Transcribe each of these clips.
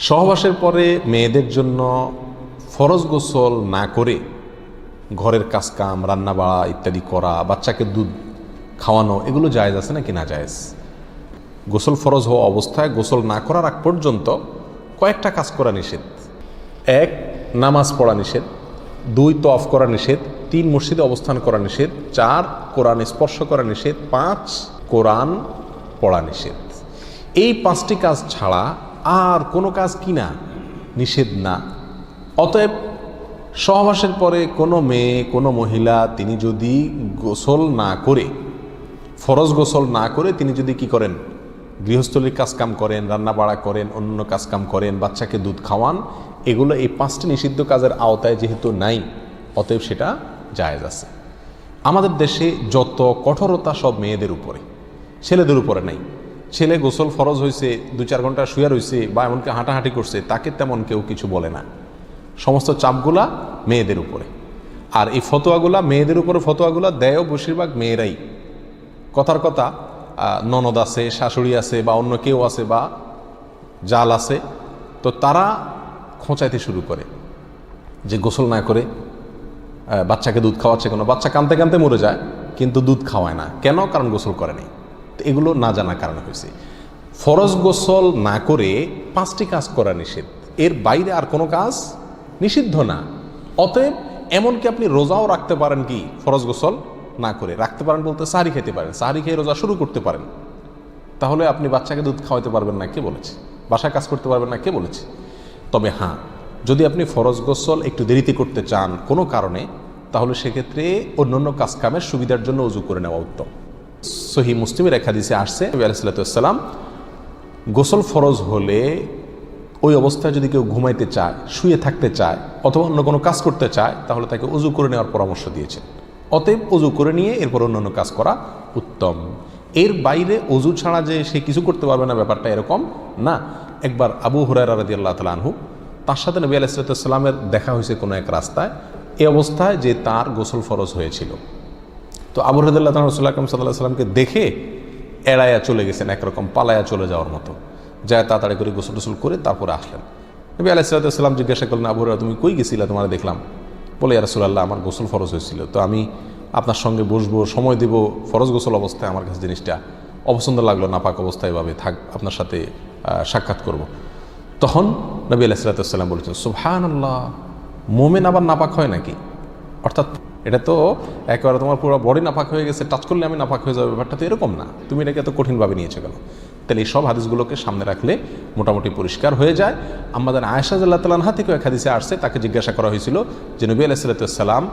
সহবাসের পরে মেয়েদের জন্য ফরজ গোসল না করে ঘরের কাজকাম রান্না বাড়া ইত্যাদি করা, বাচ্চাকে দুধ খাওয়ানো, এগুলো জায়েজ আছে নাকি না জায়েজ? গোসল ফরজ হওয়া অবস্থায় গোসল না করার আগ পর্যন্ত কয়েকটা কাজ করা নিষেধ। 1, নামাজ পড়া নিষেধ। 2, তওয়াফ করা নিষেধ। 3, মসজিদে অবস্থান করা নিষেধ। 4, কোরআন স্পর্শ করা নিষেধ। 5, কোরআন পড়া নিষেধ। এই 5টি কাজ ছাড়া আর কোনো কাজ কিনা নিষেধ না। অতএব সহবাসের পরে কোনো মেয়ে, কোনো মহিলা তিনি যদি গোসল না করে, ফরজ গোসল না করে তিনি যদি কি করেন, গৃহস্থলীর কাজকাম করেন, রান্না বাড়া করেন, অন্য কাজকাম করেন, বাচ্চাকে দুধ খাওয়ান, এগুলো এই 5টি নিষিদ্ধ কাজের আওতায় যেহেতু নাই, অতএব সেটা জায়েজ আছে। আমাদের দেশে যত কঠোরতা সব মেয়েদের উপরে, ছেলেদের উপরে নাই। ছেলে গোসল ফরজ হয়েছে, 2-4 ঘন্টা শুয়ে রয়েছে বা এমনকি হাঁটাহাঁটি করছে, তাকে তেমন কেউ কিছু বলে না। সমস্ত চাপগুলা মেয়েদের উপরে। আর এই ফতোয়াগুলা মেয়েদের উপরে, ফতোয়াগুলা দেয়ও বেশিরভাগ মেয়েরাই। কথার কথা, ননদ আছে, শাশুড়ি আছে বা অন্য কেউ আছে বা জাল আছে, তো তারা খোঁচাইতে শুরু করে যে গোসল না করে বাচ্চাকে দুধ খাওয়াচ্ছে। কোনো বাচ্চা কাঁদতে কাঁদতে মরে যায় কিন্তু দুধ খাওয়ায় না, কেন? কারণ গোসল করে নাই। তো এগুলো না জানার কারণে হয়েছে। ফরজ গোসল না করে 5টি কাজ করা নিষেধ, এর বাইরে আর কোনো কাজ নিষিদ্ধ না। অতএব এমনকি আপনি রোজাও রাখতে পারেন, কি ফরজ গোসল না করে রাখতে পারেন বলতে সাহারি খেতে পারেন, সাহারি খেয়ে রোজা শুরু করতে পারেন। তাহলে আপনি বাচ্চাকে দুধ খাওয়াতে পারবেন না, কে বলেছে? বাসায় কাজ করতে পারবেন না, কে বলেছে? তবে হ্যাঁ, যদি আপনি ফরজ গোসল একটু দেরিতে করতে চান কোনো কারণে, তাহলে সেক্ষেত্রে অন্যান্য কাজকামের সুবিধার জন্য ওযু করে নেওয়া উত্তম। সহিহ মুসলিমের এক হাদিসে আসছে, নবী আলাইহিস সালাতু ওয়াস সালাম গোসল ফরজ হলে ওই অবস্থায় যদি কেউ ঘুমাইতে চায়, শুয়ে থাকতে চায় অথবা অন্য কোনো কাজ করতে চায়, তাহলে তাকে ওযু করে নেওয়ার পরামর্শ দিয়েছেন। অতএব ওযু করে নিয়ে এরপর অন্যান্য কাজ করা উত্তম। এর বাইরে ওযু ছাড়া যে সে কিছু করতে পারবে না, ব্যাপারটা এরকম না। একবার আবু হুরায়রা রাদিয়াল্লাহু তাআলা আনহু, তার সাথে নবী আলাইহিস সালাতু ওয়াস সালামের দেখা হয়েছে কোনো এক রাস্তায়, এই অবস্থায় যে তার গোসল ফরজ হয়েছিল। তো আবু হুরায়রা রাদিয়াল্লাহু তাআলা রাসূলুল্লাহ সাল্লাল্লাহু আলাইহি ওয়াসাল্লামকে দেখে এড়াইয়া চলে গেছেন, একরকম পালায়া চলে যাওয়ার মতো, যায় তাড়াতাড়ি করে গোসল টোসল করে তারপরে আসলেন। নবী আলাইহিস সালাতু ওয়াস সালাম জিজ্ঞাসা করলেন, আবু হুরায়রা তুমি কই গেছিলা, তোমার দেখলাম? বলে, ইয়া রাসূলুল্লাহ, আমার গোসল ফরজ হয়েছিল, তো আমি আপনার সঙ্গে বসবো, সময় দেব, ফরজ গোসল অবস্থায় আমার কাছে জিনিসটা অপছন্দ লাগলো, নাপাক অবস্থায় এভাবে থাক, আপনার সাথে সাক্ষাৎ করব। তখন নবী আলাইহিস সালাতু ওয়াস সালাম বলেছেন, সুবহানাল্লাহ, মোমেন আবার নাপাক হয় নাকি? অর্থাৎ এটা তো একেবারে তোমার পুরো বডি নাপাক হয়ে গেছে, টাচ করলে আমি নাপাক হয়ে যাবে, ব্যাপারটা তো এরকম না, তুমি এটাকে এত কঠিনভাবে নিয়েছো কেন? তাহলে এই সব হাদিসগুলোকে সামনে রাখলে মোটামুটি পরিষ্কার হয়ে যায়। আমাদের আয়েশা রাদিয়াল্লাহু তাআলা আনহা থেকে এক হাদিসে আসছে, তাকে জিজ্ঞাসা করা হয়েছিল যে নবী আলাইহিস সালাতু ওয়াস সালাম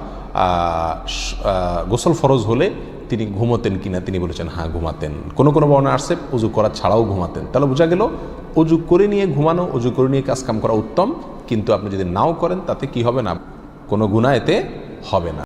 গোসল ফরজ হলে তিনি ঘুমোতেন কিনা, তিনি বলেছেন হ্যাঁ ঘুমাতেন। কোনো কোনো বর্ণনা আসছে ওযু করা ছাড়াও ঘুমাতেন। তাহলে বোঝা গেল ওযু করে নিয়ে ঘুমানো, ওযু করে নিয়ে কাজকাম করা উত্তম, কিন্তু আপনি যদি নাও করেন তাতে কি হবে না, কোনো গুনাহ এতে হবে না।